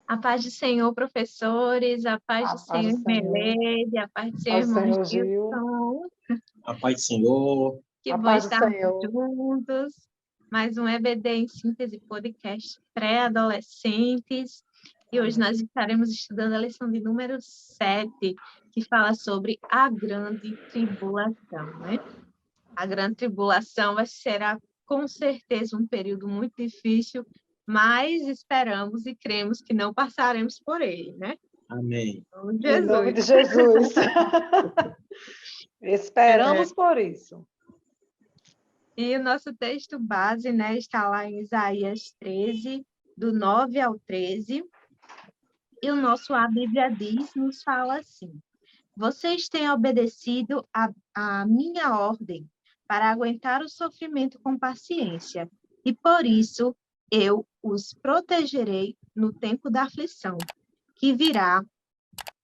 A paz do Senhor, professores, a paz A do paz Senhor, do Senhor. Melede, a paz do Senhor, Paz do irmão Senhor, Gil. Gilson. A paz do Senhor. Que A bom paz do estarmos Senhor. juntos. Mais um EBD em Síntese Podcast pré-adolescentes. E hoje nós estaremos estudando a lição de número 7, que fala sobre a grande tribulação, né? A grande tribulação será com certeza um período muito difícil, mas esperamos e cremos que não passaremos por ele, né? Amém. Em nome de Jesus. Jesus. Esperamos por isso. E o nosso texto base, né, está lá em Isaías 13, do 9 ao 13. E o nosso A Bíblia diz, nos fala assim: vocês têm obedecido a minha ordem para aguentar o sofrimento com paciência, e por isso eu os protegerei no tempo da aflição, que virá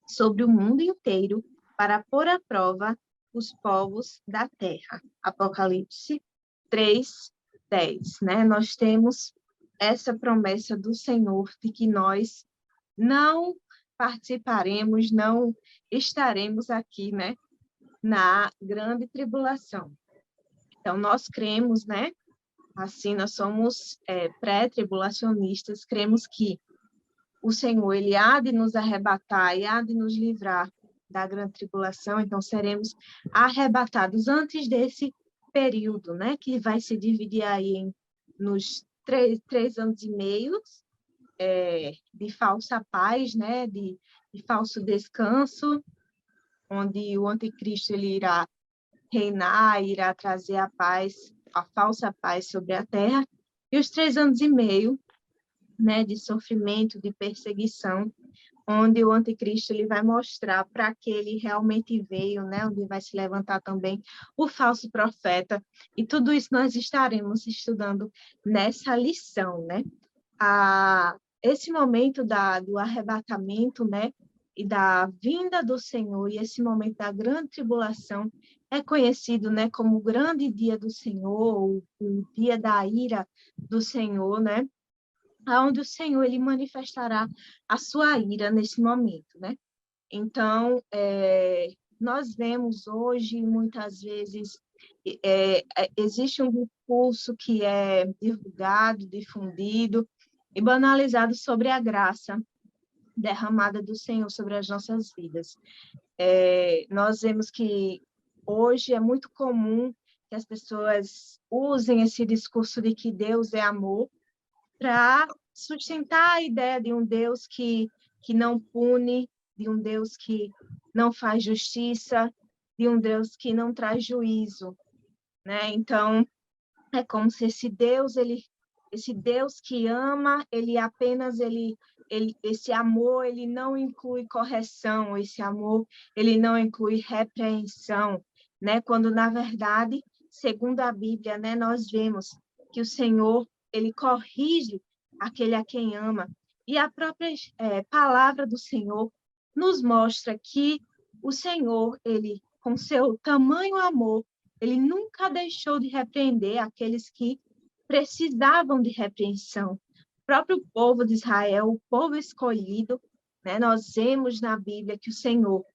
sobre o mundo inteiro para pôr à prova os povos da terra. Apocalipse 3:10, né? Nós temos essa promessa do Senhor de que nós não participaremos, não estaremos aqui, né, na grande tribulação. Então, nós cremos, né, assim, nós somos pré-tribulacionistas, cremos que o Senhor, Ele há de nos arrebatar e há de nos livrar da grande tribulação, então seremos arrebatados antes desse período, né, que vai se dividir aí nos 3 anos e meio de falsa paz, né, de falso descanso, onde o anticristo ele irá reinar, irá trazer a paz, a falsa paz sobre a terra, e os 3 anos e meio, né, de sofrimento, de perseguição, onde o anticristo ele vai mostrar para que ele realmente veio, né, onde vai se levantar também o falso profeta, e tudo isso nós estaremos estudando nessa lição, né? Esse momento do arrebatamento, né, e da vinda do Senhor, e esse momento da grande tribulação é conhecido, né, como o grande dia do Senhor, o dia da ira do Senhor, né, onde o Senhor ele manifestará a sua ira nesse momento, né? Então, nós vemos hoje, muitas vezes, existe um discurso que é divulgado, difundido e banalizado sobre a graça derramada do Senhor sobre as nossas vidas. Nós vemos que hoje é muito comum que as pessoas usem esse discurso de que Deus é amor para sustentar a ideia de um Deus que não pune, de um Deus que não faz justiça, de um Deus que não traz juízo, né? Então, é como se esse Deus que ama, esse amor, ele não inclui correção, esse amor, ele não inclui repreensão, né? Quando, na verdade, segundo a Bíblia, né, nós vemos que o Senhor, ele corrige aquele a quem ama. E a própria palavra do Senhor nos mostra que o Senhor, ele, com seu tamanho amor, ele nunca deixou de repreender aqueles que precisavam de repreensão. O próprio povo de Israel, o povo escolhido, né? Nós vemos na Bíblia que o Senhor,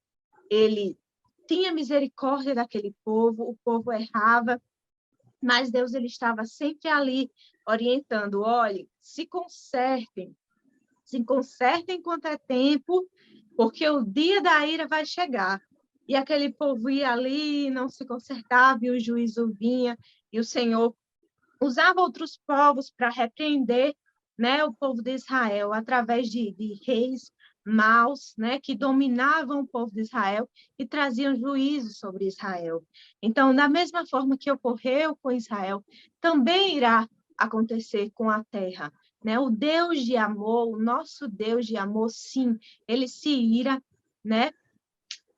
ele tinha misericórdia daquele povo, o povo errava, mas Deus ele estava sempre ali orientando, olhe, se consertem enquanto é tempo, porque o dia da ira vai chegar. E aquele povo ia ali, não se consertava, e o juízo vinha, e o Senhor usava outros povos para repreender, né, o povo de Israel, através de reis maus, né, que dominavam o povo de Israel e traziam juízo sobre Israel. Então, da mesma forma que ocorreu com Israel, também irá acontecer com a terra, né? O Deus de amor, o nosso Deus de amor, sim, ele se ira, né?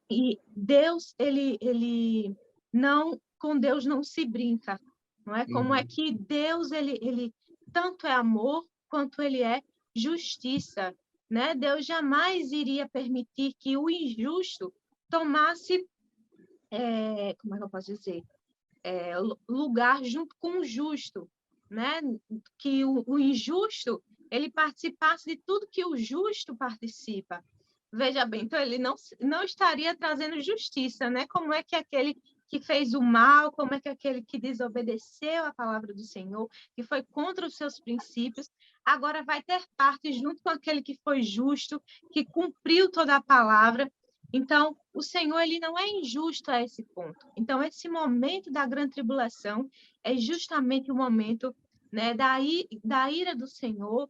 E Deus, ele não, com Deus não se brinca, não é? Como é que Deus, ele tanto é amor, quanto ele é justiça, né? Deus jamais iria permitir que o injusto tomasse, como é que eu posso dizer? Lugar junto com o justo, né? Que o injusto, ele participasse de tudo que o justo participa. Veja bem, então ele não estaria trazendo justiça, né? Como é que aquele que fez o mal, como é que aquele que desobedeceu a palavra do Senhor, que foi contra os seus princípios, agora vai ter parte junto com aquele que foi justo, que cumpriu toda a palavra. Então, o Senhor, ele não é injusto a esse ponto. Então, esse momento da grande tribulação é justamente o momento, né, da ira do Senhor,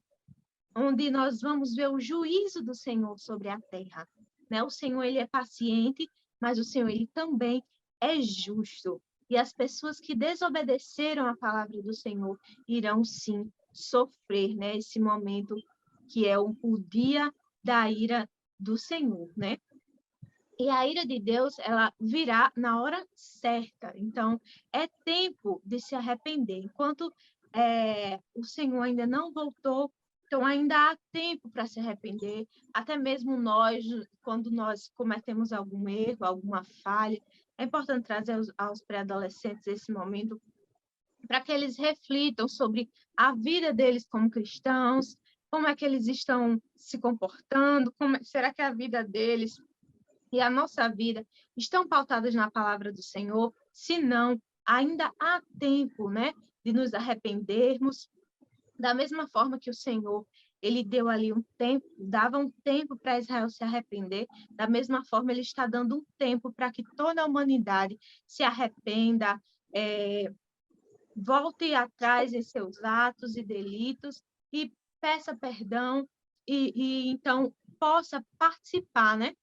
onde nós vamos ver o juízo do Senhor sobre a terra, né? O Senhor, ele é paciente, mas o Senhor, ele também é justo. E as pessoas que desobedeceram a palavra do Senhor irão, sim, sofrer, né? Esse momento que é o dia da ira do Senhor, né? E a ira de Deus, ela virá na hora certa. Então, é tempo de se arrepender. Enquanto o Senhor ainda não voltou, então ainda há tempo para se arrepender. Até mesmo nós, quando nós cometemos algum erro, alguma falha, é importante trazer aos pré-adolescentes esse momento para que eles reflitam sobre a vida deles como cristãos, como é que eles estão se comportando, será que a vida deles e a nossa vida estão pautadas na palavra do Senhor? Se não, ainda há tempo, né, de nos arrependermos, da mesma forma que o Senhor, ele deu ali um tempo, dava um tempo para Israel se arrepender, da mesma forma ele está dando um tempo para que toda a humanidade se arrependa, volte atrás em seus atos e delitos e peça perdão e então possa participar, né,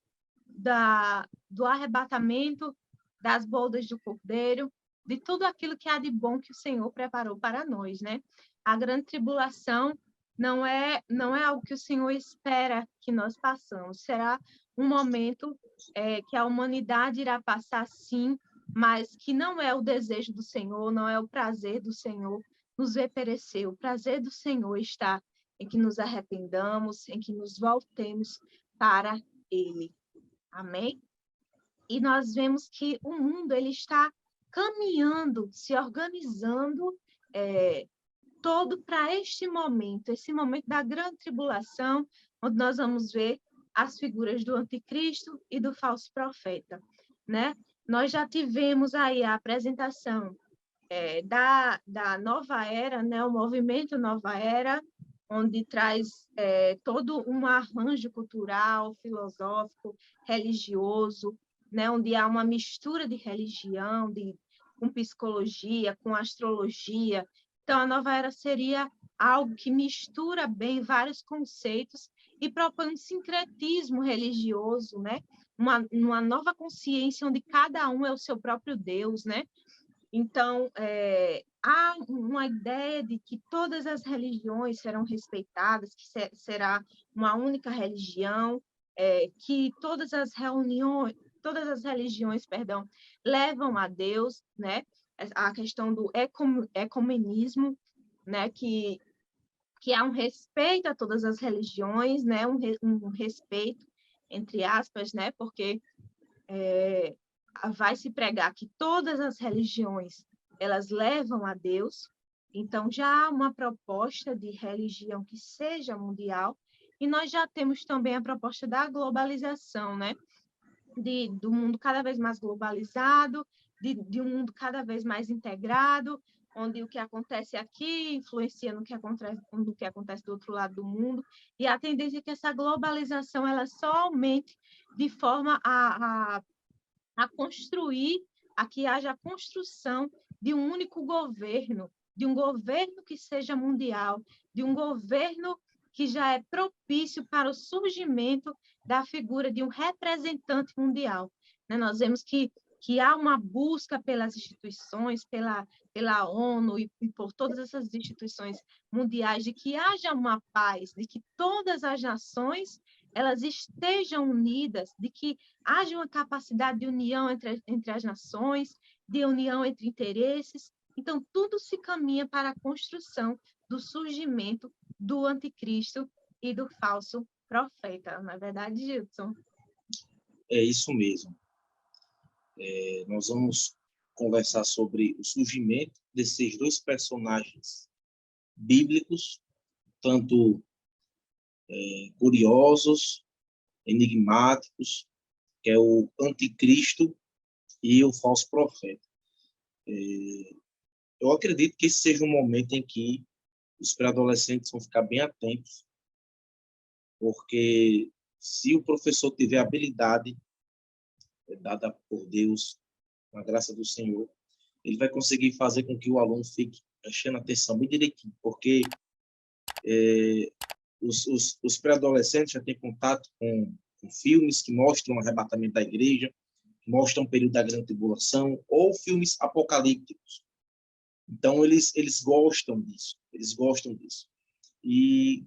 do arrebatamento das bodas do Cordeiro, de tudo aquilo que há de bom que o Senhor preparou para nós, né? A grande tribulação não é algo que o Senhor espera que nós passamos. Será um momento que a humanidade irá passar, sim, mas que não é o desejo do Senhor, não é o prazer do Senhor nos ver perecer. O prazer do Senhor está em que nos arrependamos, em que nos voltemos para Ele. Amém? E nós vemos que o mundo ele está caminhando, se organizando todo para este momento, esse momento da grande tribulação, onde nós vamos ver as figuras do anticristo e do falso profeta, né? Nós já tivemos aí a apresentação da nova era, né? O movimento Nova Era, onde traz todo um arranjo cultural, filosófico, religioso, né? Onde há uma mistura de religião, com psicologia, com astrologia. Então, a nova era seria algo que mistura bem vários conceitos e propõe um sincretismo religioso, né? Uma nova consciência onde cada um é o seu próprio Deus, né? Então, há uma ideia de que todas as religiões serão respeitadas, que será uma única religião, que todas as religiões, perdão, levam a Deus, né? A questão do ecumenismo, né? Que há um respeito a todas as religiões, né? Um respeito, entre aspas, né? Porque vai se pregar que todas as religiões elas levam a Deus, então já há uma proposta de religião que seja mundial, e nós já temos também a proposta da globalização, né? Do mundo cada vez mais globalizado, de um mundo cada vez mais integrado, onde o que acontece aqui influencia no que acontece do outro lado do mundo, e a tendência é que essa globalização ela só aumente de forma a construir, a que haja a construção de um único governo, de um governo que seja mundial, de um governo que já é propício para o surgimento da figura de um representante mundial. Né? Nós vemos que há uma busca pelas instituições, pela ONU e por todas essas instituições mundiais, de que haja uma paz, de que todas as nações elas estejam unidas, de que haja uma capacidade de união entre as nações, de união entre interesses. Então, tudo se caminha para a construção do surgimento do anticristo e do falso profeta. Não é verdade, Gilson? É isso mesmo. Nós vamos conversar sobre o surgimento desses dois personagens bíblicos, tanto curiosos, enigmáticos, que é o anticristo e o falso profeta. Eu acredito que esse seja um momento em que os pré-adolescentes vão ficar bem atentos, porque se o professor tiver habilidade dada por Deus, com a graça do Senhor, ele vai conseguir fazer com que o aluno fique prestando atenção bem direitinho, porque os pré-adolescentes já têm contato com filmes que mostram o arrebatamento da igreja, que mostram o período da grande tribulação, ou filmes apocalípticos. Então, eles gostam disso, E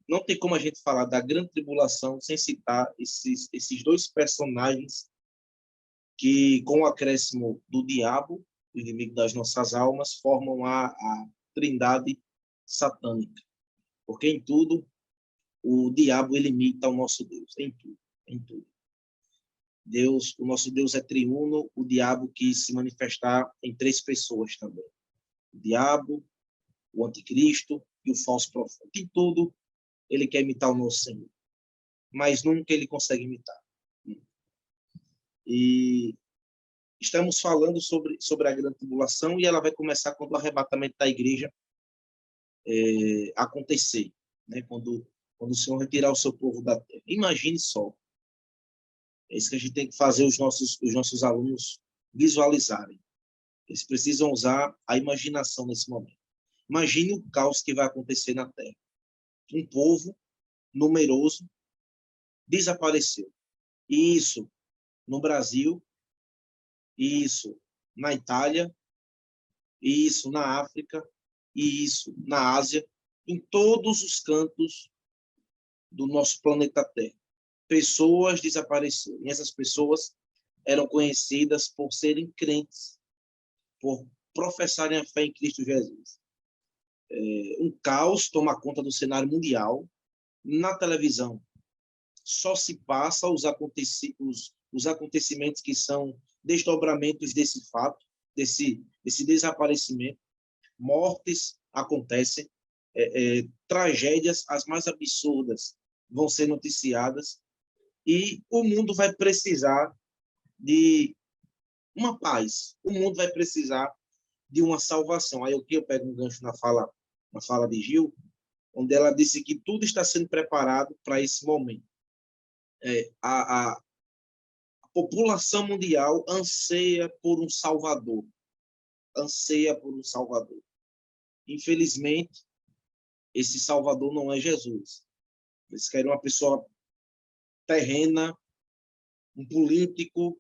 não tem como a gente falar da grande tribulação sem citar esses dois personagens que, com o acréscimo do diabo, o inimigo das nossas almas, formam a trindade satânica. Porque em tudo, o diabo ele imita o nosso Deus, em tudo, em tudo. Deus, o nosso Deus é triuno, o diabo quis se manifestar em 3 pessoas também. O diabo, o anticristo e o falso profeta. Em tudo, ele quer imitar o nosso Senhor. Mas nunca ele consegue imitar. E estamos falando sobre a grande tribulação e ela vai começar quando o arrebatamento da igreja acontecer, né? Quando o Senhor retirar o seu povo da terra. Imagine só. É isso que a gente tem que fazer os nossos alunos visualizarem. Eles precisam usar a imaginação nesse momento. Imagine o caos que vai acontecer na terra. Um povo numeroso desapareceu. E isso no Brasil, isso na Itália, isso na África, e isso na Ásia, em todos os cantos do nosso planeta Terra. Pessoas desapareceram. E essas pessoas eram conhecidas por serem crentes, por professarem a fé em Cristo Jesus. Um caos toma conta do cenário mundial. Na televisão, só se passa os acontecimentos que são desdobramentos desse fato, desse desaparecimento. Mortes acontecem, tragédias as mais absurdas vão ser noticiadas, e o mundo vai precisar de uma paz, o mundo vai precisar de uma salvação. Aí eu pego um gancho na fala de Gil, onde ela disse que tudo está sendo preparado para esse momento. A população mundial anseia por um salvador, Infelizmente, esse salvador não é Jesus. Eles querem uma pessoa terrena, um político,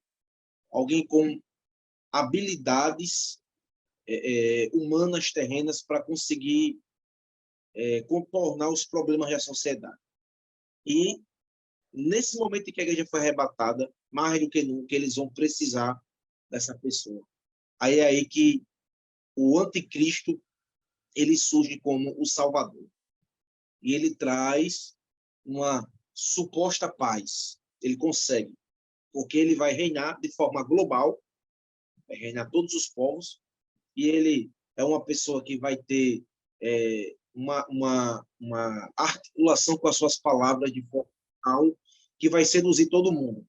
alguém com habilidades humanas terrenas para conseguir contornar os problemas da sociedade. E, nesse momento em que a igreja foi arrebatada, mais do que nunca, eles vão precisar dessa pessoa. Aí é aí que o anticristo ele surge como o Salvador. E ele traz uma suposta paz. Ele consegue, porque ele vai reinar de forma global, vai reinar todos os povos, e ele é uma pessoa que vai ter uma articulação com as suas palavras de forma que vai seduzir todo mundo.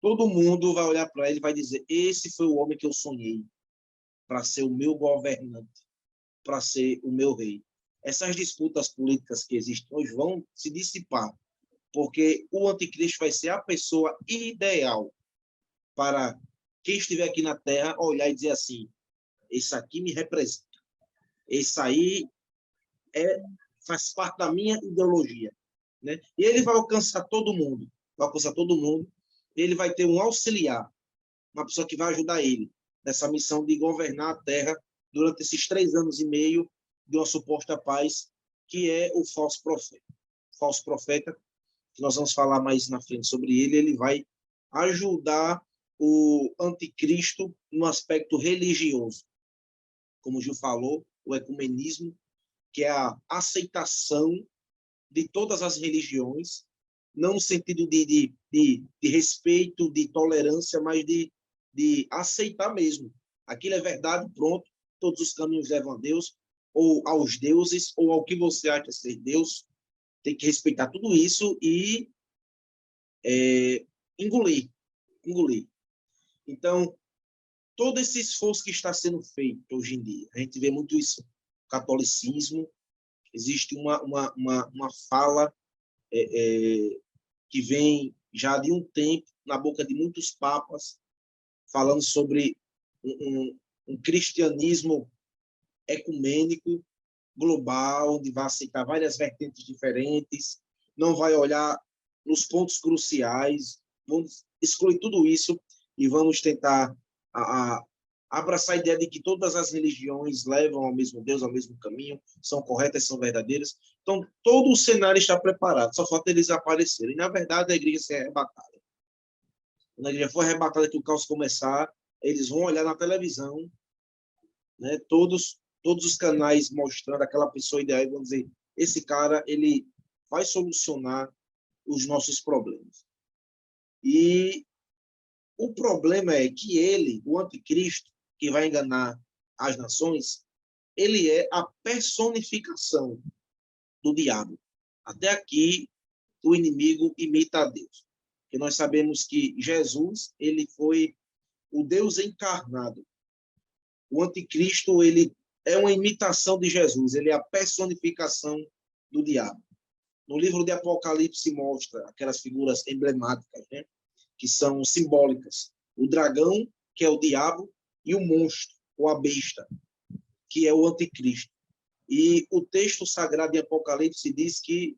Todo mundo vai olhar para ele e vai dizer: esse foi o homem que eu sonhei para ser o meu governante, para ser o meu rei. Essas disputas políticas que existem hoje vão se dissipar, porque o anticristo vai ser a pessoa ideal para quem estiver aqui na Terra olhar e dizer assim: esse aqui me representa, esse aí faz parte da minha ideologia, né? E ele vai alcançar todo mundo, ele vai ter um auxiliar, uma pessoa que vai ajudar ele nessa missão de governar a Terra durante esses 3 anos e meio de uma suposta paz, que é o falso profeta. O falso profeta, que nós vamos falar mais na frente sobre ele, ele vai ajudar o anticristo no aspecto religioso. Como o Gil falou, o ecumenismo, que é a aceitação de todas as religiões, não no sentido de respeito, de tolerância, mas de aceitar mesmo. Aquilo é verdade, pronto, todos os caminhos levam a Deus, ou aos deuses, ou ao que você acha ser Deus, tem que respeitar tudo isso e engolir. Então, todo esse esforço que está sendo feito hoje em dia, a gente vê muito isso no catolicismo, existe uma fala que vem já de um tempo na boca de muitos papas, falando sobre um cristianismo ecumênico, global, onde vai aceitar várias vertentes diferentes, não vai olhar nos pontos cruciais, vamos excluir tudo isso e vamos tentar abraçar a ideia de que todas as religiões levam ao mesmo Deus, ao mesmo caminho, são corretas, são verdadeiras. Então, todo o cenário está preparado, só falta eles aparecerem. Na verdade, a igreja se arrebatada. Quando a igreja for arrebatada, que o caos começar, eles vão olhar na televisão, né, todos os canais mostrando aquela pessoa ideal e vão dizer, esse cara, ele vai solucionar os nossos problemas. E o problema é que ele, o anticristo, que vai enganar as nações, ele é a personificação do diabo. Até aqui, o inimigo imita a Deus. Porque nós sabemos que Jesus, ele foi o Deus encarnado. O anticristo, ele é uma imitação de Jesus, ele é a personificação do diabo. No livro de Apocalipse mostra aquelas figuras emblemáticas, né, que são simbólicas. O dragão, que é o diabo, e o monstro, ou a besta, que é o anticristo. E o texto sagrado de Apocalipse diz que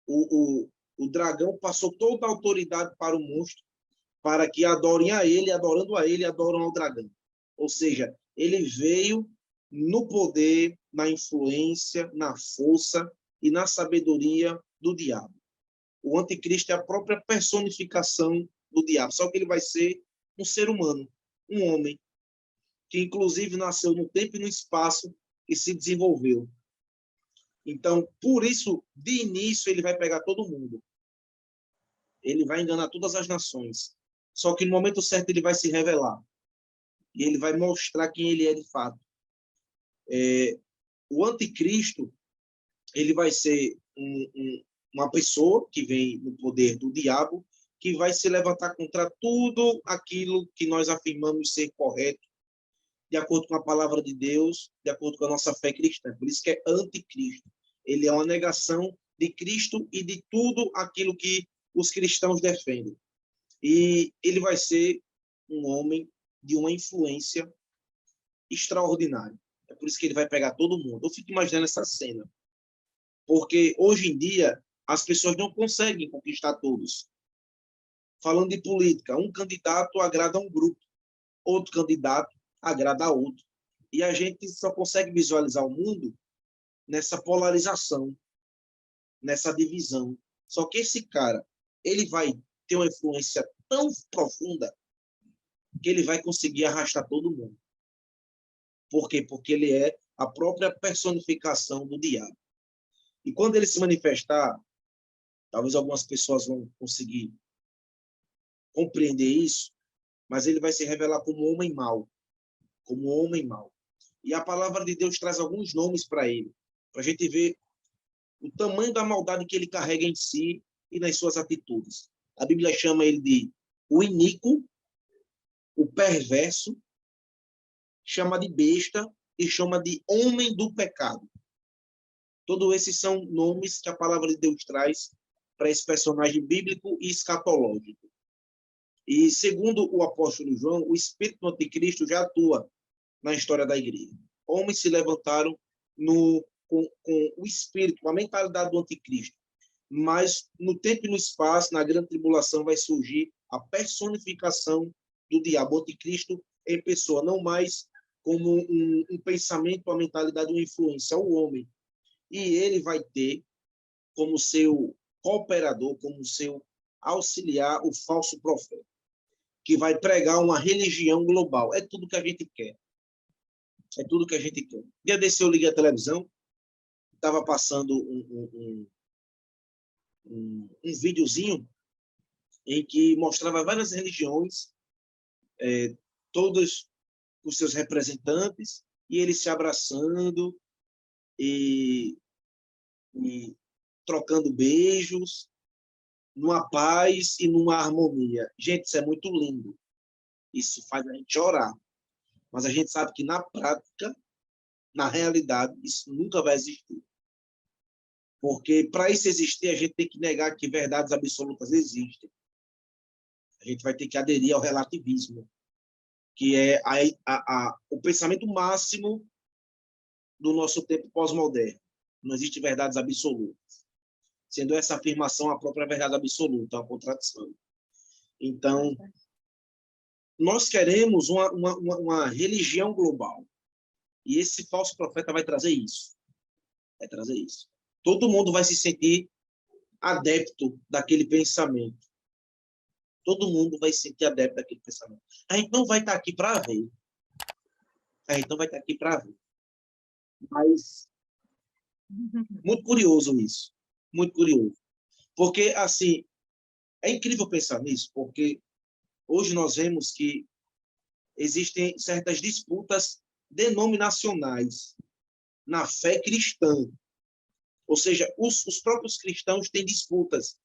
o dragão passou toda a autoridade para o monstro, para que adorem a ele, adorando a ele, adoram ao dragão. Ou seja, ele veio no poder, na influência, na força e na sabedoria do diabo. O anticristo é a própria personificação do diabo, só que ele vai ser um ser humano, um homem, que inclusive nasceu no tempo e no espaço e se desenvolveu. Então, por isso, de início, ele vai pegar todo mundo. Ele vai enganar todas as nações. Só que no momento certo ele vai se revelar. E ele vai mostrar quem ele é de fato. O anticristo, ele vai ser uma pessoa que vem no poder do diabo, que vai se levantar contra tudo aquilo que nós afirmamos ser correto, de acordo com a palavra de Deus, de acordo com a nossa fé cristã. Por isso que é anticristo. Ele é uma negação de Cristo e de tudo aquilo que os cristãos defendem. E ele vai ser um homem de uma influência extraordinária. É por isso que ele vai pegar todo mundo. Eu fico imaginando essa cena. Porque hoje em dia as pessoas não conseguem conquistar todos. Falando de política, um candidato agrada a um grupo, outro candidato agrada a outro. E a gente só consegue visualizar o mundo nessa polarização, nessa divisão. Só que esse cara, ele vai ter uma influência tão profunda que ele vai conseguir arrastar todo mundo. Por quê? Porque ele é a própria personificação do diabo. E quando ele se manifestar, talvez algumas pessoas vão conseguir compreender isso, mas ele vai se revelar como homem mau. Como homem mau. E a palavra de Deus traz alguns nomes para ele, para a gente ver o tamanho da maldade que ele carrega em si e nas suas atitudes. A Bíblia chama ele de o iníquo, o perverso, chama de besta e chama de homem do pecado. Todos esses são nomes que a palavra de Deus traz para esse personagem bíblico e escatológico. E, segundo o apóstolo João, o espírito do anticristo já atua na história da igreja. Homens se levantaram com o espírito, com a mentalidade do anticristo. Mas, no tempo e no espaço, na grande tribulação, vai surgir a personificação do diabo, o anticristo em pessoa, não mais como um pensamento, uma mentalidade, uma influência, o homem. E ele vai ter como seu cooperador, como seu auxiliar, o falso profeta, que vai pregar uma religião global. É tudo que a gente quer. É tudo que a gente quer. Um dia desse eu liguei a televisão, estava passando um videozinho em que mostrava várias religiões, todos os seus representantes, e eles se abraçando e trocando beijos, numa paz e numa harmonia. Gente, isso é muito lindo. Isso faz a gente chorar. Mas a gente sabe que na prática, na realidade, isso nunca vai existir. Porque para isso existir, a gente tem que negar que verdades absolutas existem. A gente vai ter que aderir ao relativismo, que é o pensamento máximo do nosso tempo pós-moderno. Não existe verdades absolutas. Sendo essa afirmação a própria verdade absoluta, uma contradição. Então, nós queremos uma religião global. E esse falso profeta vai trazer isso. Vai trazer isso. Todo mundo vai se sentir adepto daquele pensamento. Todo mundo vai se sentir adepto daquele pensamento. A gente não vai estar aqui para ver. A gente não vai estar aqui para ver. Mas, muito curioso isso. Muito curioso. Porque, assim, é incrível pensar nisso, porque hoje nós vemos que existem certas disputas denominacionais na fé cristã. Ou seja, os próprios cristãos têm disputas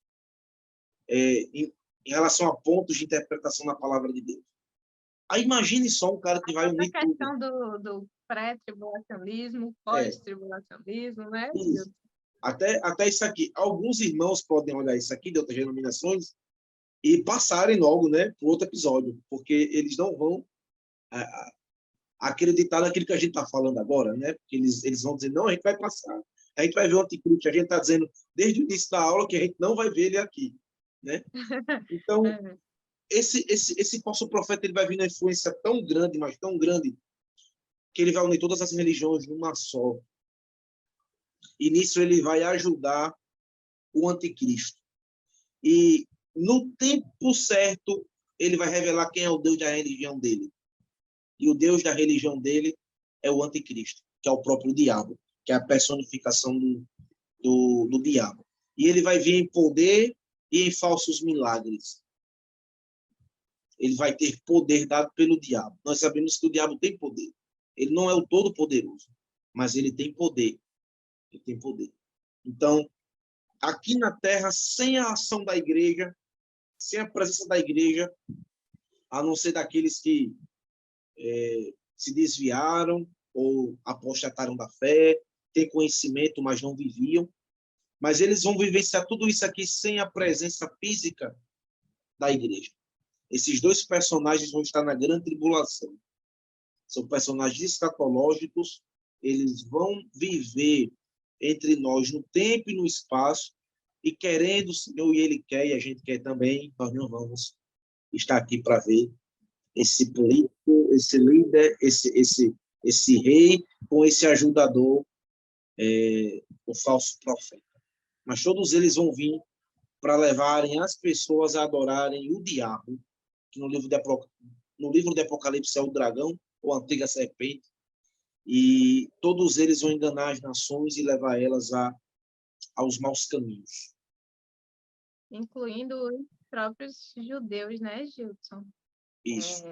em relação a pontos de interpretação da palavra de Deus. Aí imagine só um cara que vai unir a tudo. questão do pré-tribulacionismo, pós-tribulacionismo, né? Isso. Até isso aqui. Alguns irmãos podem olhar isso aqui de outras denominações e passarem logo, né, para outro episódio, porque eles não vão acreditar naquilo que a gente está falando agora, né? Porque eles vão dizer, não, a gente vai passar. A gente vai ver o anticristo. A gente está dizendo desde o início da aula que a gente não vai ver ele aqui, né? Então, esse falso profeta ele vai vir na influência tão grande, mas tão grande, que ele vai unir todas as religiões numa só. E nisso ele vai ajudar o anticristo. E no tempo certo, ele vai revelar quem é o Deus da religião dele. E o Deus da religião dele é o anticristo, que é o próprio diabo, que é a personificação do diabo. E ele vai vir em poder e em falsos milagres. Ele vai ter poder dado pelo diabo. Nós sabemos que o diabo tem poder. Ele não é o todo-poderoso, mas ele tem poder. Ele tem poder. Então, aqui na Terra, sem a ação da igreja, sem a presença da igreja, a não ser daqueles que se desviaram ou apostataram da fé, têm conhecimento, mas não viviam. Mas eles vão vivenciar tudo isso aqui sem a presença física da igreja. Esses dois personagens vão estar na grande tribulação. São personagens escatológicos, eles vão viver entre nós no tempo e no espaço, e querendo o Senhor, e Ele quer, e a gente quer também, nós não vamos estar aqui para ver esse político, esse líder, esse rei, com esse ajudador, o falso profeta. Mas todos eles vão vir para levarem as pessoas a adorarem o diabo, que no livro de Apocalipse é o dragão, ou a antiga serpente, e todos eles vão enganar as nações e levar elas aos maus caminhos. Incluindo os próprios judeus, né, Gilson? Isso.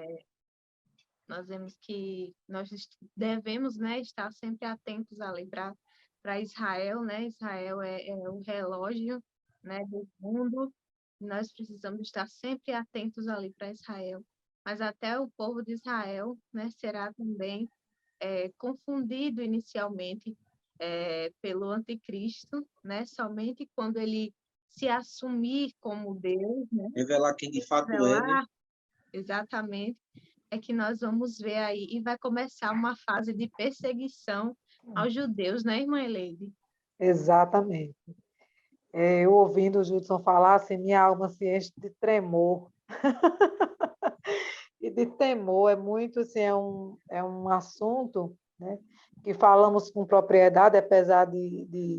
Nós vemos que nós devemos, né, estar sempre atentos ali para Israel, né? Israel é o relógio, né, do mundo. Nós precisamos estar sempre atentos ali para Israel. Mas até o povo de Israel, né, será também confundido inicialmente pelo anticristo, né? Somente quando ele se assumir como Deus, né? Revelar quem de fato é, né? Exatamente, é que nós vamos ver aí, e vai começar uma fase de perseguição aos judeus, né, irmã Eleide? Exatamente. Eu ouvindo o Judson falar, assim, minha alma se enche de tremor. E de temor, é muito, assim, é um assunto, né, que falamos com propriedade, apesar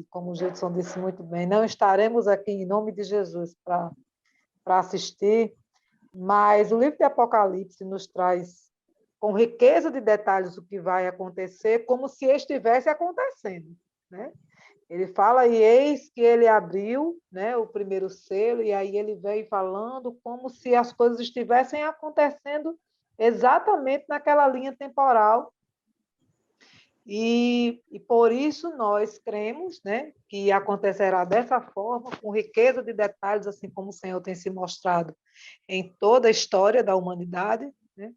como o Judson disse muito bem, não estaremos aqui em nome de Jesus para assistir, mas o livro de Apocalipse nos traz com riqueza de detalhes o que vai acontecer, como se estivesse acontecendo, né? Ele fala, e eis que ele abriu, né, o primeiro selo, e aí ele veio falando como se as coisas estivessem acontecendo exatamente naquela linha temporal. E por isso nós cremos, né, que acontecerá dessa forma, com riqueza de detalhes, assim como o Senhor tem se mostrado em toda a história da humanidade, né?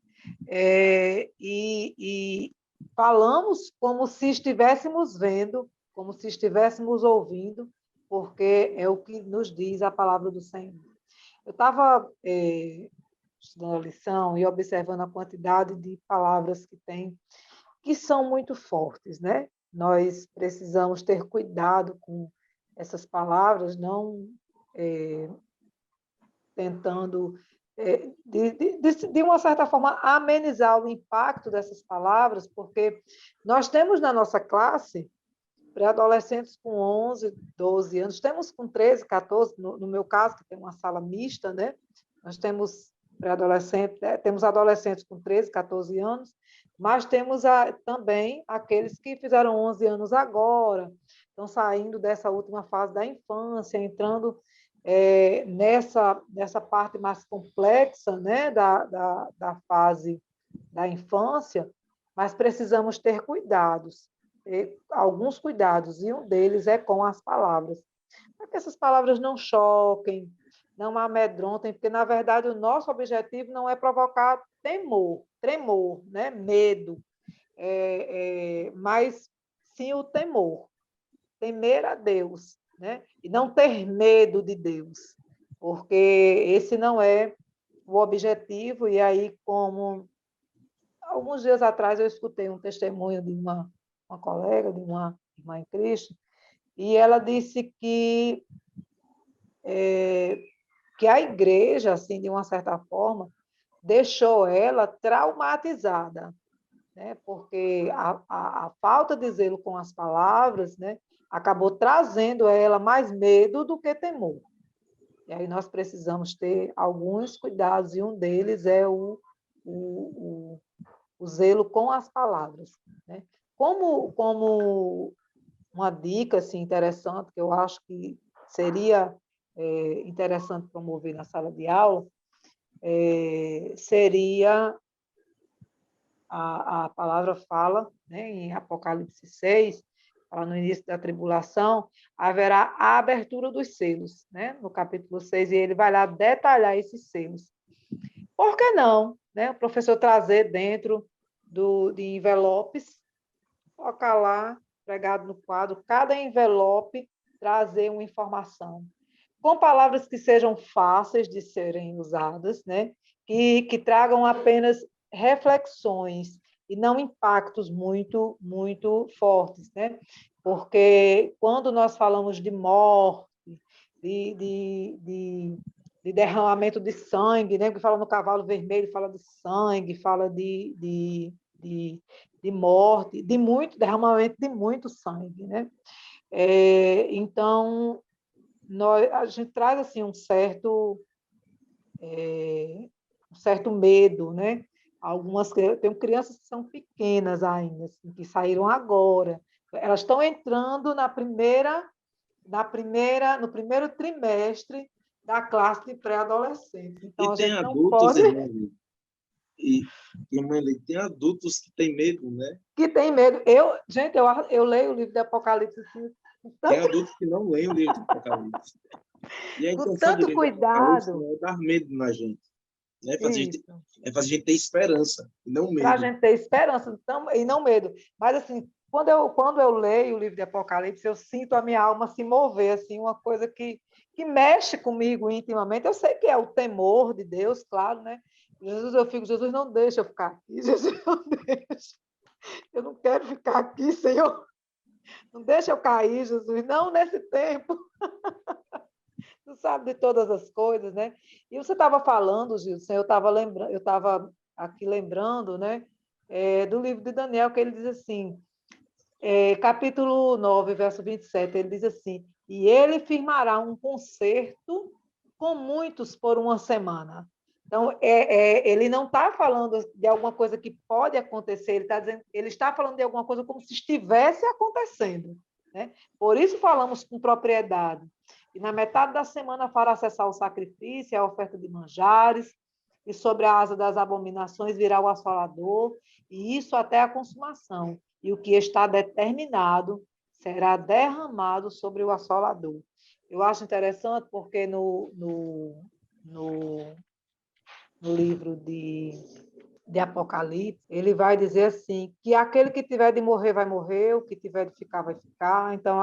E falamos como se estivéssemos vendo, como se estivéssemos ouvindo, porque é o que nos diz a palavra do Senhor. Eu estava estudando a lição e observando a quantidade de palavras que tem, que são muito fortes, né? Nós precisamos ter cuidado com essas palavras, não tentando, de uma certa forma, amenizar o impacto dessas palavras, porque nós temos na nossa classe pré-adolescentes com 11, 12 anos, temos com 13, 14, no meu caso, que tem uma sala mista, né? Nós temos pré-adolescentes, temos adolescentes com 13, 14 anos, mas temos também aqueles que fizeram 11 anos agora, estão saindo dessa última fase da infância, entrando nessa parte mais complexa, né, da fase da infância, mas precisamos ter cuidados, alguns cuidados, e um deles é com as palavras, para que essas palavras não choquem, não amedrontem, porque, na verdade, o nosso objetivo não é provocar tremor, né? Medo, mas sim o temor, temer a Deus, né? E não ter medo de Deus, porque esse não é o objetivo. E aí, como alguns dias atrás eu escutei um testemunho de uma colega, de uma irmã em Cristo, e ela disse que a igreja, assim, de uma certa forma, deixou ela traumatizada, né? Porque a falta de zelo com as palavras, né, acabou trazendo a ela mais medo do que temor. E aí nós precisamos ter alguns cuidados, e um deles é o zelo com as palavras, né? Como uma dica assim, interessante, que eu acho que seria interessante promover na sala de aula, seria a palavra fala, né, em Apocalipse 6, fala no início da tribulação, haverá a abertura dos selos, né, no capítulo 6, e ele vai lá detalhar esses selos. Por que não, né, o professor trazer dentro de envelopes, colocar lá, pregado no quadro, cada envelope trazer uma informação, com palavras que sejam fáceis de serem usadas, né, que tragam apenas reflexões e não impactos muito, muito fortes, né? Porque quando nós falamos de morte, de derramamento de sangue, né? Que fala no cavalo vermelho, fala de sangue, fala de morte, de muito derramamento de muito sangue, né? Então, a gente traz assim um certo medo, né? Tem crianças que são pequenas ainda, assim, que saíram agora. Elas estão entrando no primeiro trimestre da classe de pré-adolescente. Então, E a tem gente não adultos, pode... irmão, e tem adultos que têm medo, né? Que tem medo. Gente, eu leio o livro de Apocalipse assim, Tem adultos que não leem o livro do Apocalipse. E a com intenção do tanto livro do Apocalipse cuidado. não é dar medo na gente, né? Isso. É fazer a gente ter esperança, e não Para a medo. gente ter esperança e não medo. Mas, assim, quando eu leio o livro de Apocalipse, eu sinto a minha alma se mover, assim, uma coisa que mexe comigo intimamente. Eu sei que é o temor de Deus, claro, né? Jesus, não deixa eu ficar aqui, Jesus, não deixa. Eu não quero ficar aqui, Senhor. Não deixa eu cair, Jesus, não nesse tempo. Tu sabe de todas as coisas, né? E você estava falando, Gilson, eu estava aqui lembrando, né, do livro de Daniel, que ele diz assim, capítulo 9, verso 27, ele diz assim, e ele firmará um concerto com muitos por uma semana. Então, ele não está falando de alguma coisa que pode acontecer, ele está falando de alguma coisa como se estivesse acontecendo, né? Por isso falamos com propriedade. E na metade da semana fará cessar o sacrifício, a oferta de manjares, e sobre a asa das abominações virá o assolador, e isso até a consumação. e o que está determinado será derramado sobre o assolador. Eu acho interessante porque no livro de Apocalipse, ele vai dizer assim, que aquele que tiver de morrer vai morrer, o que tiver de ficar vai ficar. Então,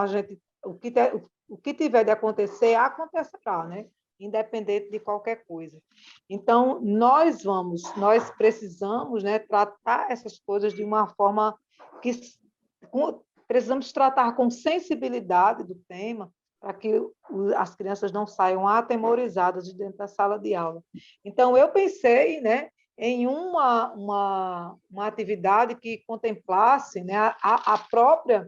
o que tiver de acontecer, acontecerá, né? Independente de qualquer coisa. Então, nós precisamos, né, tratar essas coisas de uma forma que precisamos tratar com sensibilidade do tema, para que as crianças não saiam atemorizadas de dentro da sala de aula. Então, eu pensei, né, em uma atividade que contemplasse, né, a própria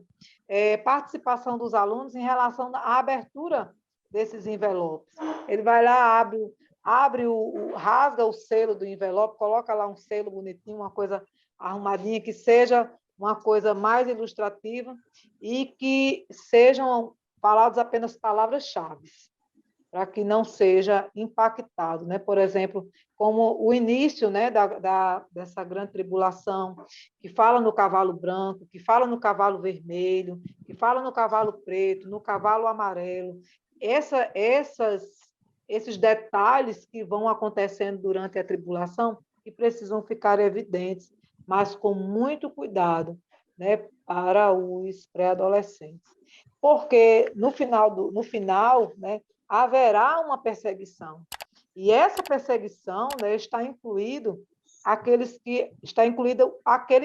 participação dos alunos em relação à abertura desses envelopes. Ele vai lá, rasga o selo do envelope, coloca lá um selo bonitinho, uma coisa arrumadinha, que seja uma coisa mais ilustrativa e que sejam faladas apenas palavras-chave, para que não seja impactado, né? Por exemplo, como o início, né, dessa grande tribulação, que fala no cavalo branco, que fala no cavalo vermelho, que fala no cavalo preto, no cavalo amarelo. Esses detalhes que vão acontecendo durante a tribulação que precisam ficar evidentes, mas com muito cuidado, né, para os pré-adolescentes. Porque no final, né, haverá uma perseguição. E essa perseguição, né, está incluído aquele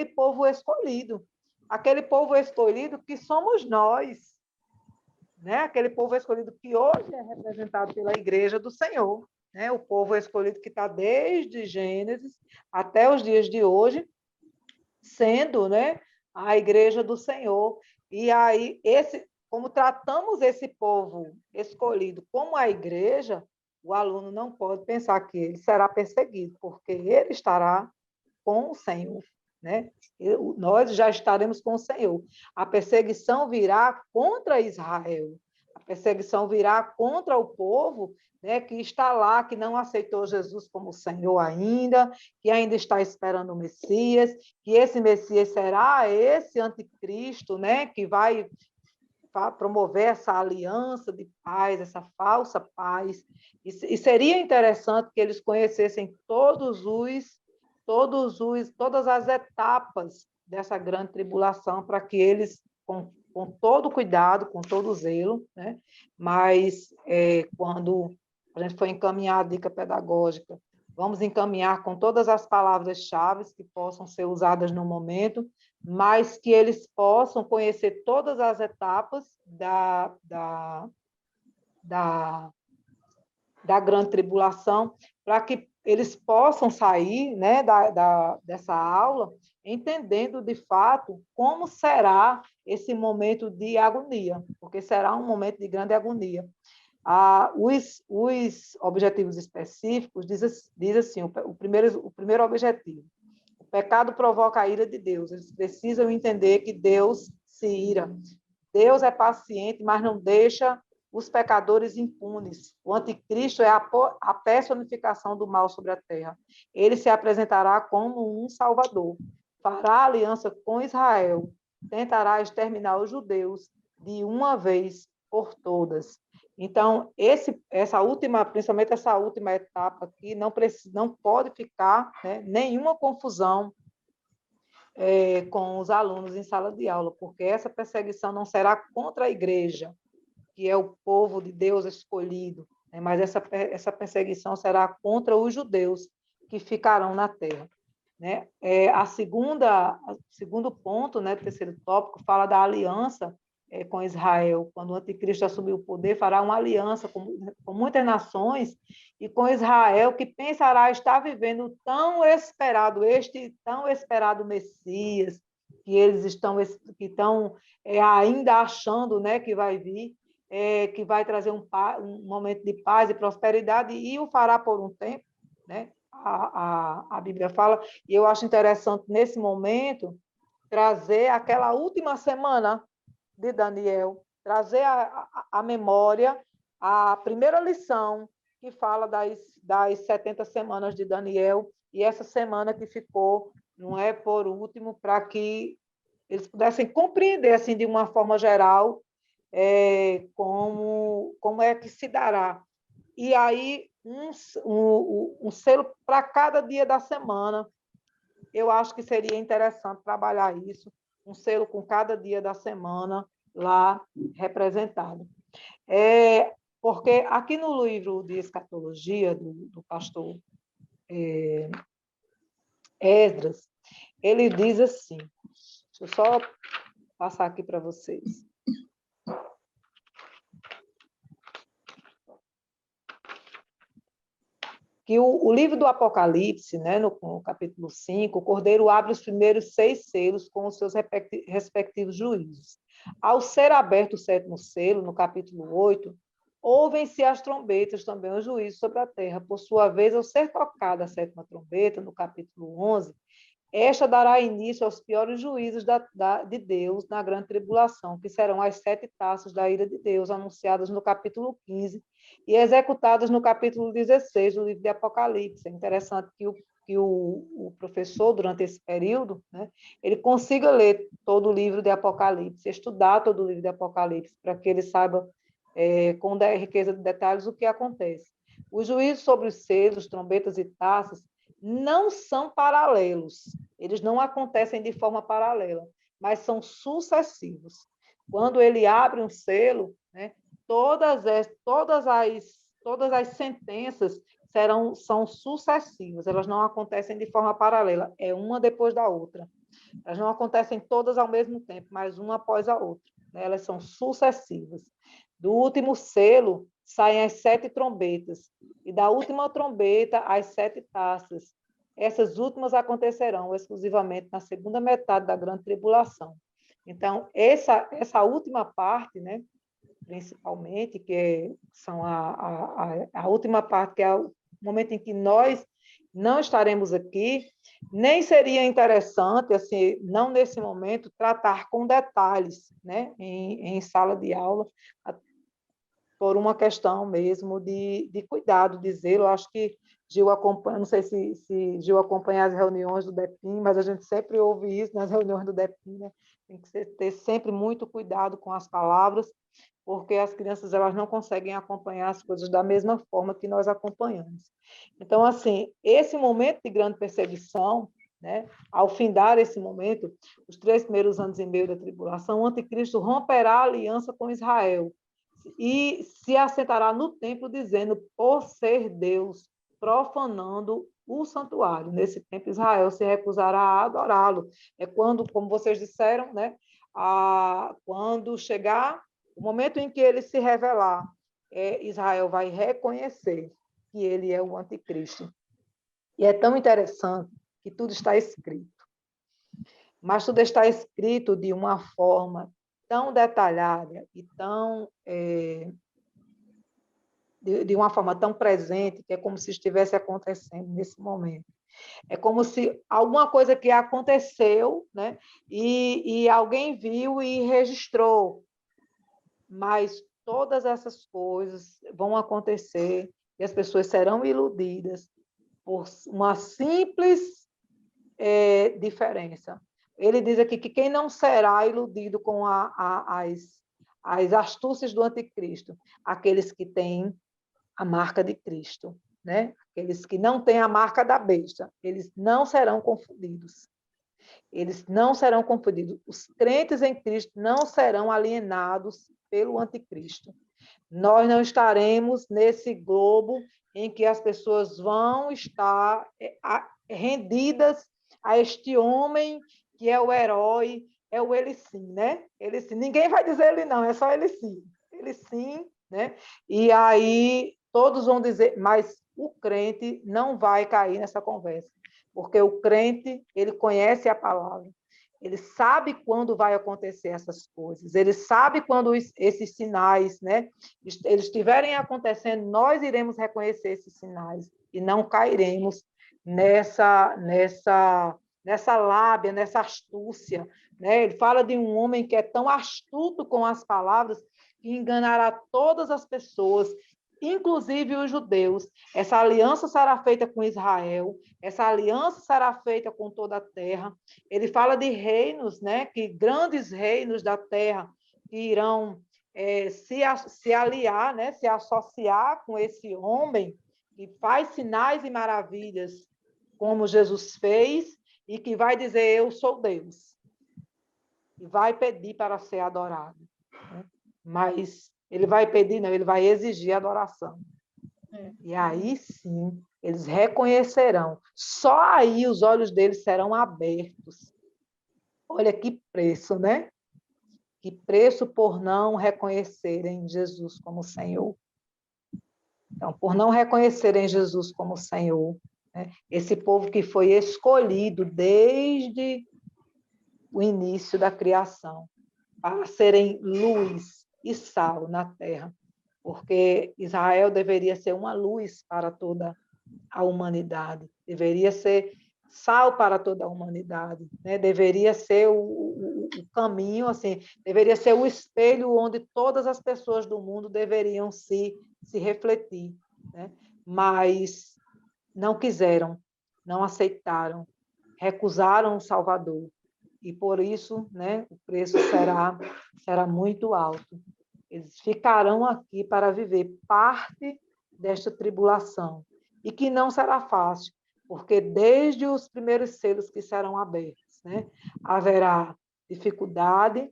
povo escolhido. Aquele povo escolhido que somos nós. Né? Aquele povo escolhido que hoje é representado pela Igreja do Senhor. Né? O povo escolhido que está desde Gênesis até os dias de hoje, sendo, né, a Igreja do Senhor. E aí, como tratamos esse povo escolhido como a igreja, o aluno não pode pensar que ele será perseguido, porque ele estará com o Senhor. Né? Nós já estaremos com o Senhor. A perseguição virá contra Israel. A perseguição virá contra o povo, né, que está lá, que não aceitou Jesus como Senhor ainda, que ainda está esperando o Messias, que esse Messias será esse anticristo, né, que vai promover essa aliança de paz, essa falsa paz. E seria interessante que eles conhecessem todas as etapas dessa grande tribulação, para que eles, com todo cuidado, com todo zelo, né? Mas quando a gente for encaminhar a dica pedagógica, vamos encaminhar com todas as palavras-chave que possam ser usadas no momento, mas que eles possam conhecer todas as etapas da grande tribulação, para que eles possam sair, né, dessa aula entendendo de fato como será esse momento de agonia, porque será um momento de grande agonia. Os objetivos específicos diz assim, o primeiro objetivo: o pecado provoca a ira de Deus. Eles precisam entender que Deus se ira. Deus é paciente, mas não deixa os pecadores impunes. O anticristo é a personificação do mal sobre a terra. Ele se apresentará como um salvador. Fará aliança com Israel. Tentará exterminar os judeus de uma vez por todas. Então, principalmente essa última etapa aqui, não pode ficar, né, nenhuma confusão com os alunos em sala de aula, porque essa perseguição não será contra a igreja, que é o povo de Deus escolhido, né, mas essa perseguição será contra os judeus que ficarão na terra. Né? O segundo ponto, né, terceiro tópico, fala da aliança com Israel. Quando o anticristo assumir o poder, fará uma aliança com muitas nações e com Israel, que pensará estar vivendo este tão esperado Messias, que eles estão ainda achando, né, que vai vir, que vai trazer um momento de paz e prosperidade, e o fará por um tempo, né? A Bíblia fala, e eu acho interessante, nesse momento, trazer aquela última semana de Daniel, trazer a memória, a primeira lição, que fala das 70 semanas de Daniel, e essa semana que ficou, não é por último, para que eles pudessem compreender, assim, de uma forma geral, como é que se dará. E aí, um selo para cada dia da semana, eu acho que seria interessante trabalhar isso, um selo com cada dia da semana lá representado. Porque aqui no livro de escatologia, do pastor Esdras, ele diz assim, deixa eu só passar aqui para vocês. Que o livro do Apocalipse, né, no capítulo 5, o Cordeiro abre os primeiros 6 selos com os seus respectivos juízos. Ao ser aberto o 7º selo, no capítulo 8, ouvem-se as trombetas, também os juízos sobre a terra. Por sua vez, ao ser tocada a 7ª trombeta, no capítulo 11, esta dará início aos piores juízos de Deus na grande tribulação, que serão as 7 taças da ira de Deus, anunciadas no capítulo 15 e executadas no capítulo 16 do livro de Apocalipse. É interessante que o professor, durante esse período, né, ele consiga ler todo o livro de Apocalipse, estudar todo o livro de Apocalipse, para que ele saiba, com riqueza de detalhes, o que acontece. Os juízos sobre os selos, trombetas e taças não são paralelos, eles não acontecem de forma paralela, mas são sucessivos. Quando ele abre um selo, né, todas as sentenças são sucessivas, elas não acontecem de forma paralela, é uma depois da outra. Elas não acontecem todas ao mesmo tempo, mas uma após a outra, né? Elas são sucessivas. Do último selo saem as 7 trombetas, e da última trombeta as 7 taças. Essas últimas acontecerão exclusivamente na segunda metade da grande tribulação. Então, essa última parte, né, principalmente, são a última parte, que é o momento em que nós não estaremos aqui, nem seria interessante, assim, não nesse momento, tratar com detalhes, né, em sala de aula, por uma questão mesmo de cuidado, de zelo. Acho que Gil acompanha, não sei se Gil acompanha as reuniões do DEPIM, mas a gente sempre ouve isso nas reuniões do DEPIM, né? Tem que ter sempre muito cuidado com as palavras, porque as crianças elas não conseguem acompanhar as coisas da mesma forma que nós acompanhamos. Então, assim, esse momento de grande perseguição, né, ao findar esse momento, os 3 primeiros anos e meio da tribulação, o anticristo romperá a aliança com Israel e se assentará no templo, dizendo, por ser Deus, profanando o santuário. Nesse tempo, Israel se recusará a adorá-lo. É quando, como vocês disseram, né, quando chegar o momento em que ele se revelar, Israel vai reconhecer que ele é o anticristo. E é tão interessante que tudo está escrito. Mas tudo está escrito de uma forma tão detalhada e de uma forma tão presente, que é como se estivesse acontecendo nesse momento. É como se alguma coisa que aconteceu, né, e alguém viu e registrou, mas todas essas coisas vão acontecer e as pessoas serão iludidas por uma simples diferença. Ele diz aqui que quem não será iludido com as astúcias do anticristo? Aqueles que têm a marca de Cristo, né? Aqueles que não têm a marca da besta, eles não serão confundidos. Eles não serão confundidos. Os crentes em Cristo não serão alienados pelo anticristo. Nós não estaremos nesse globo em que as pessoas vão estar rendidas a este homem que é o herói, é o ele sim, né? Ele sim. Ninguém vai dizer ele não, é só ele sim. Ele sim, né? E aí todos vão dizer, mas o crente não vai cair nessa conversa, porque o crente, ele conhece a palavra, ele sabe quando vai acontecer essas coisas, ele sabe quando esses sinais, né, eles estiverem acontecendo, nós iremos reconhecer esses sinais e não cairemos nessa lábia, nessa astúcia, né? Ele fala de um homem que é tão astuto com as palavras que enganará todas as pessoas inclusive os judeus. Essa aliança será feita com Israel, essa aliança será feita com toda a terra. Ele fala de reinos, né? Que grandes reinos da terra que irão se aliar, né? Se associar com esse homem que faz sinais e maravilhas, como Jesus fez, e que vai dizer: eu sou Deus. E vai pedir para ser adorado. Né? Mas ele vai pedir, não, ele vai exigir adoração. E aí sim, eles reconhecerão. Só aí os olhos deles serão abertos. Olha que preço, né? Que preço por não reconhecerem Jesus como Senhor. Então, por não reconhecerem Jesus como Senhor, né? Esse povo que foi escolhido desde o início da criação, para serem luz e sal na terra, porque Israel deveria ser uma luz para toda a humanidade, deveria ser sal para toda a humanidade, né? Deveria ser o caminho, assim, deveria ser o espelho onde todas as pessoas do mundo deveriam se refletir, né? Mas não quiseram, não aceitaram, recusaram o Salvador. E por isso, né, o preço será muito alto. Eles ficarão aqui para viver parte desta tribulação, e que não será fácil, porque desde os primeiros selos que serão abertos, né, haverá dificuldade,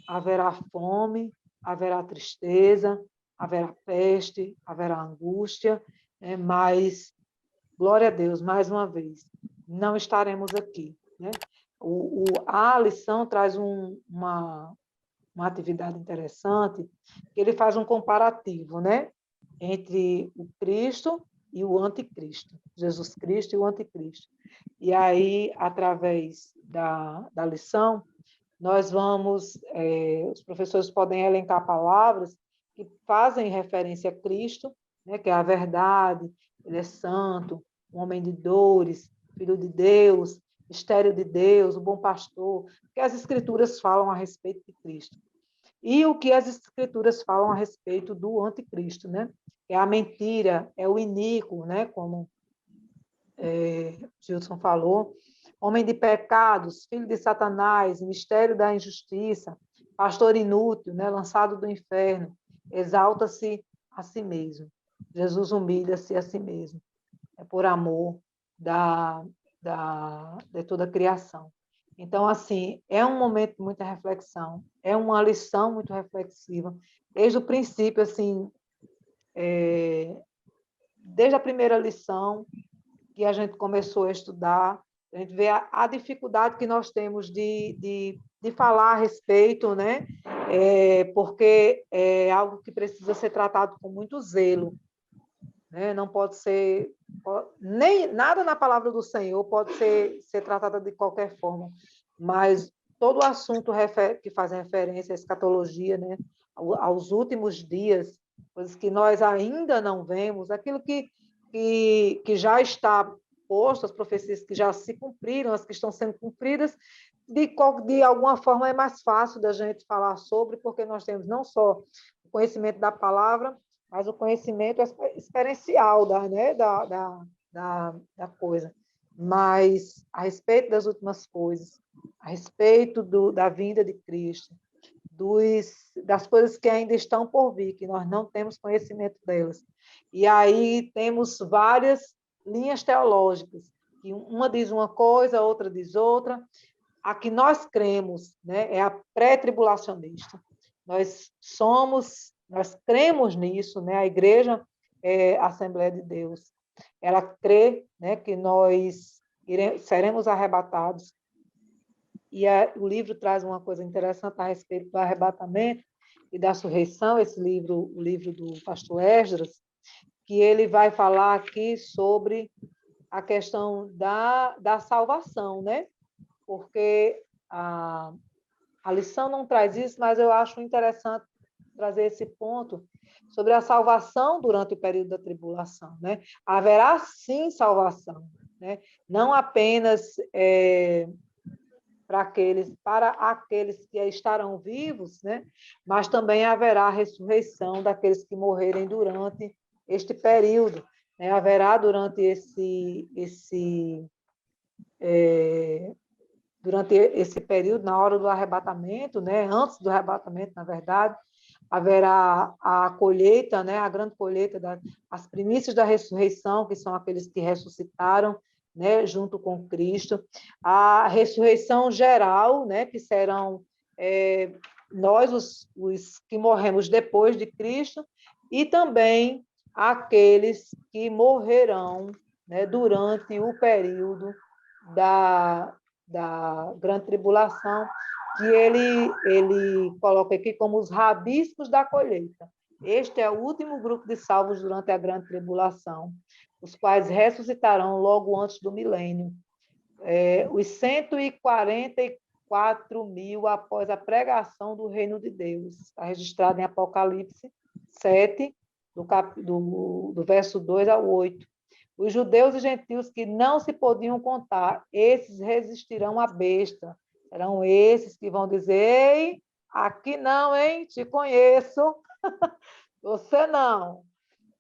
haverá fome, haverá tristeza, haverá peste, haverá angústia, né, mas, glória a Deus, mais uma vez, não estaremos aqui, né? A lição traz uma atividade interessante, que ele faz um comparativo, né, entre o Cristo e o anticristo, Jesus Cristo e o anticristo. E aí, através da lição, nós vamos, os professores podem elencar palavras que fazem referência a Cristo, né, que é a verdade, ele é santo, um homem de dores, filho de Deus, mistério de Deus, o bom pastor, o que as escrituras falam a respeito de Cristo. E o que as escrituras falam a respeito do anticristo, né? É a mentira, é o iníquo, né? Como Gilson falou, homem de pecados, filho de Satanás, mistério da injustiça, pastor inútil, né? Lançado do inferno, exalta-se a si mesmo. Jesus humilha-se a si mesmo, por amor de toda a criação. Então, assim, é um momento de muita reflexão, é uma lição muito reflexiva. Desde o princípio, assim, desde a primeira lição que a gente começou a estudar, a gente vê a dificuldade que nós temos de falar a respeito, né? Porque é algo que precisa ser tratado com muito zelo, né? Não pode ser, nem nada na palavra do Senhor pode ser tratado de qualquer forma, mas todo o assunto que faz referência à escatologia, né? Aos últimos dias, coisas que nós ainda não vemos, aquilo que já está posto, as profecias que já se cumpriram, as que estão sendo cumpridas, de alguma forma é mais fácil da gente falar sobre, porque nós temos não só o conhecimento da palavra, mas o conhecimento experiencial da coisa. Mas a respeito das últimas coisas, a respeito da vinda de Cristo, das coisas que ainda estão por vir, que nós não temos conhecimento delas. E aí temos várias linhas teológicas, que uma diz uma coisa, a outra diz outra. A que nós cremos, né, é a pré-tribulacionista. Nós cremos nisso, né? A Igreja Assembleia de Deus. Ela crê, né, que nós seremos arrebatados. E o livro traz uma coisa interessante a respeito do arrebatamento e da ressurreição, o livro do pastor Esdras, que ele vai falar aqui sobre a questão da salvação, né? Porque a lição não traz isso, mas eu acho interessante trazer esse ponto sobre a salvação durante o período da tribulação, né? Haverá sim salvação, né? Não apenas para aqueles que estarão vivos, né? Mas também haverá a ressurreição daqueles que morrerem durante este período, né? Haverá durante esse período, na hora do arrebatamento, né? Antes do arrebatamento, na verdade, haverá a colheita, né? A grande colheita, as primícias da ressurreição, que são aqueles que ressuscitaram, né? Junto com Cristo. A ressurreição geral, né? Que serão nós, os que morremos depois de Cristo, e também aqueles que morrerão, né? Durante o período da grande tribulação, que ele coloca aqui como os rabiscos da colheita. Este é o último grupo de salvos durante a grande tribulação, os quais ressuscitarão logo antes do milênio. Os 144 mil após a pregação do reino de Deus. Está registrado em Apocalipse 7, do verso 2 ao 8. Os judeus e gentios que não se podiam contar, esses resistirão à besta. Serão esses que vão dizer: ei, aqui não, hein? Te conheço. Você não.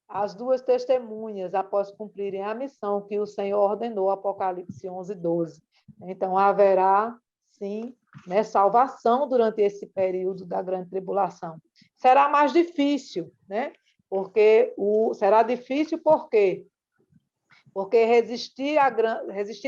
As duas testemunhas, após cumprirem a missão que o Senhor ordenou, Apocalipse 11, 12. Então, haverá, sim, né, salvação durante esse período da grande tribulação. Será mais difícil, né? Será difícil por quê? Porque resistir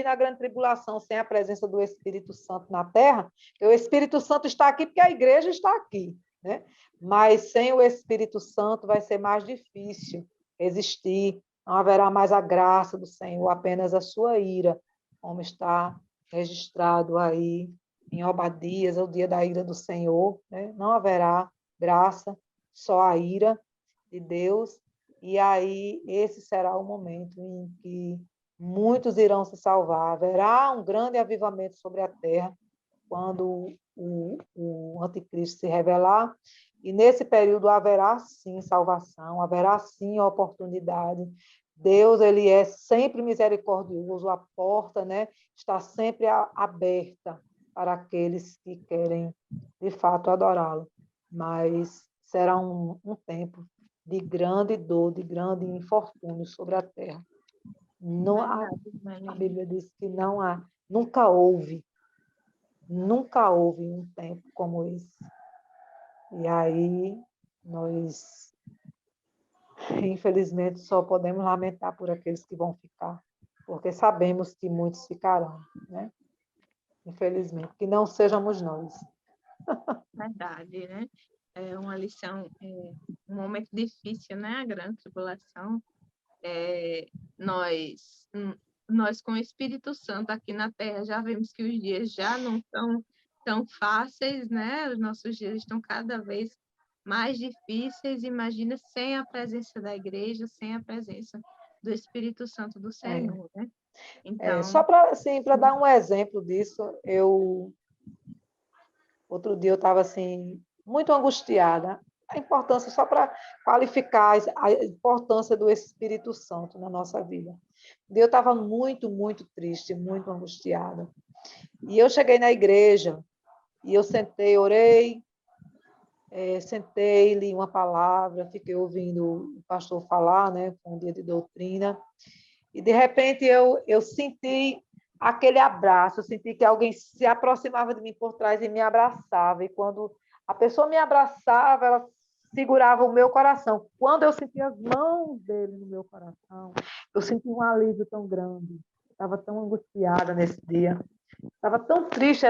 na grande tribulação sem a presença do Espírito Santo na terra, o Espírito Santo está aqui porque a igreja está aqui, né? Mas sem o Espírito Santo vai ser mais difícil resistir, não haverá mais a graça do Senhor, apenas a sua ira, como está registrado aí em Obadias, o dia da ira do Senhor, né? Não haverá graça, só a ira de Deus. E aí, esse será o momento em que muitos irão se salvar. Haverá um grande avivamento sobre a terra quando o anticristo se revelar. E nesse período haverá sim salvação, haverá sim oportunidade. Deus, ele é sempre misericordioso, a porta, né, está sempre aberta para aqueles que querem, de fato, adorá-lo. Mas será um tempo de grande dor, de grande infortúnio sobre a terra. Não há, a Bíblia diz que não há, nunca houve um tempo como esse. E aí nós, infelizmente, só podemos lamentar por aqueles que vão ficar, porque sabemos que muitos ficarão, né? Infelizmente, que não sejamos nós. Verdade, né? É uma lição, um momento difícil, né? A grande tribulação. Nós com o Espírito Santo aqui na Terra já vemos que os dias já não são tão fáceis, né? Os nossos dias estão cada vez mais difíceis. Imagina sem a presença da igreja, sem a presença do Espírito Santo do Senhor, né? Então, só para assim, dar um exemplo disso, outro dia eu estava assim, muito angustiada. A importância, só para qualificar a importância do Espírito Santo na nossa vida. Eu estava muito, muito triste, muito angustiada. E eu cheguei na igreja, e eu sentei, orei, sentei, li uma palavra, fiquei ouvindo o pastor falar, né, com um dia de doutrina, e de repente eu senti aquele abraço, eu senti que alguém se aproximava de mim por trás e me abraçava, e quando a pessoa me abraçava, ela segurava o meu coração. Quando eu senti as mãos dele no meu coração, eu senti um alívio tão grande, estava tão angustiada nesse dia, estava tão triste,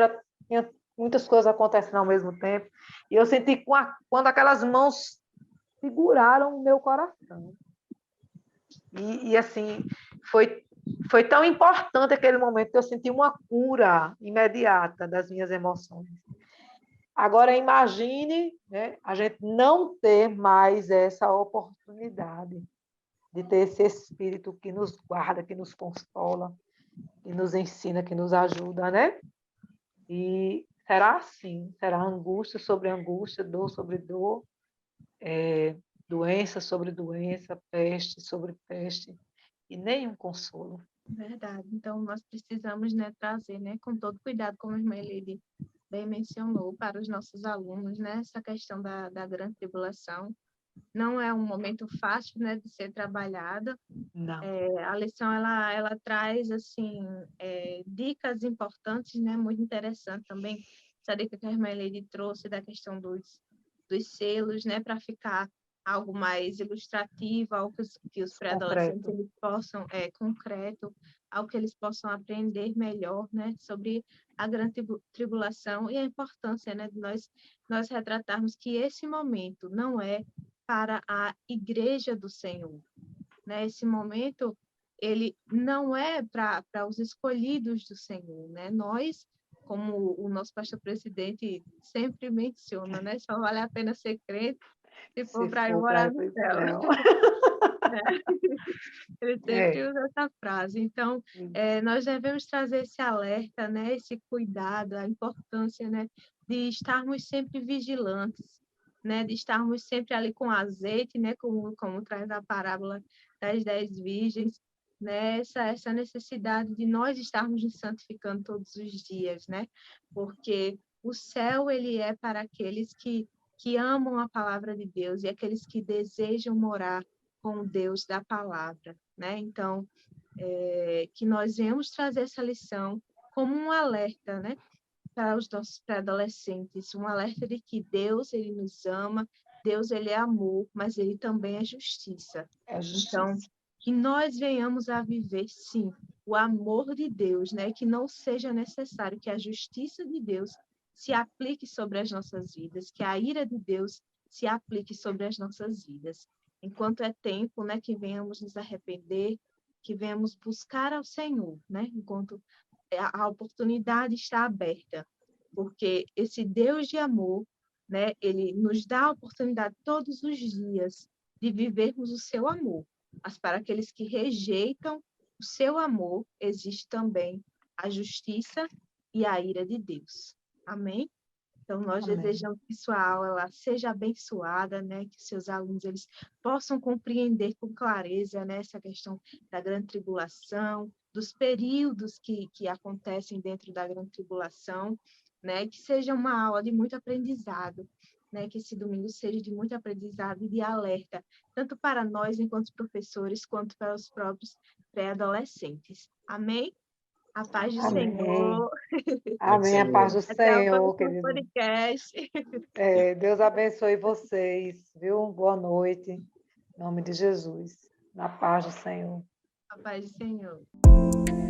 tinha muitas coisas acontecendo ao mesmo tempo, e eu senti quando aquelas mãos seguraram o meu coração. E assim, foi tão importante aquele momento que eu senti uma cura imediata das minhas emoções. Agora, imagine, né, a gente não ter mais essa oportunidade de ter esse Espírito que nos guarda, que nos consola, que nos ensina, que nos ajuda, né? E será assim, será angústia sobre angústia, dor sobre dor, doença sobre doença, peste sobre peste, e nenhum consolo. Verdade. Então, nós precisamos, né, trazer, né, com todo cuidado, como a irmã Elide bem mencionou, para os nossos alunos, né, essa questão da grande tribulação. Não é um momento fácil, né, de ser trabalhada. Não. A lição, ela traz, assim, dicas importantes, né, muito interessante também. Essa dica que a irmã Elide trouxe da questão dos selos, né, para ficar algo mais ilustrativo, algo que os pré-adolescentes Concreto. eles possam, concreto, algo que eles possam aprender melhor, né, sobre a grande tribulação e a importância, né, de nós retratarmos que esse momento não é para a igreja do Senhor, né? Esse momento ele não é para os escolhidos do Senhor, né? Nós, como o nosso pastor presidente sempre menciona, né? Só vale a pena ser crente se for Se para ir for para morar ir no para o céu. céu. Né? Ele sempre É. usa essa frase. Então, nós devemos trazer esse alerta, né? Esse cuidado, a importância, né? De estarmos sempre vigilantes, né? De estarmos sempre ali com azeite, né? Como traz a parábola das 10 virgens, né? Essa necessidade de nós estarmos nos santificando todos os dias, né? Porque o céu, ele é para aqueles que amam a palavra de Deus e aqueles que desejam morar com o Deus da palavra, né? Então, que nós venhamos trazer essa lição como um alerta, né? Para os nossos pré-adolescentes, um alerta de que Deus, ele nos ama, Deus, ele é amor, mas ele também é justiça. É a Então, justiça. que nós venhamos a viver, sim, o amor de Deus, né? Que não seja necessário que a justiça de Deus se aplique sobre as nossas vidas, que a ira de Deus se aplique sobre as nossas vidas. Enquanto é tempo, né, que venhamos nos arrepender, que venhamos buscar ao Senhor, né? Enquanto a oportunidade está aberta, porque esse Deus de amor, né, ele nos dá a oportunidade todos os dias de vivermos o seu amor. Mas para aqueles que rejeitam o seu amor, existe também a justiça e a ira de Deus. Amém? Então, nós Amém. desejamos que sua aula ela seja abençoada, né? Que seus alunos eles possam compreender com clareza, né, essa questão da grande tribulação, dos períodos que acontecem dentro da grande tribulação, né? Que seja uma aula de muito aprendizado, né? Que esse domingo seja de muito aprendizado e de alerta, tanto para nós, enquanto professores, quanto para os próprios pré-adolescentes. Amém? A paz do Amém. Senhor. Amém. A paz do Até o Senhor, próximo querido. podcast. Deus abençoe vocês, viu? Boa noite. Em nome de Jesus. Na paz do Senhor. A paz do Senhor.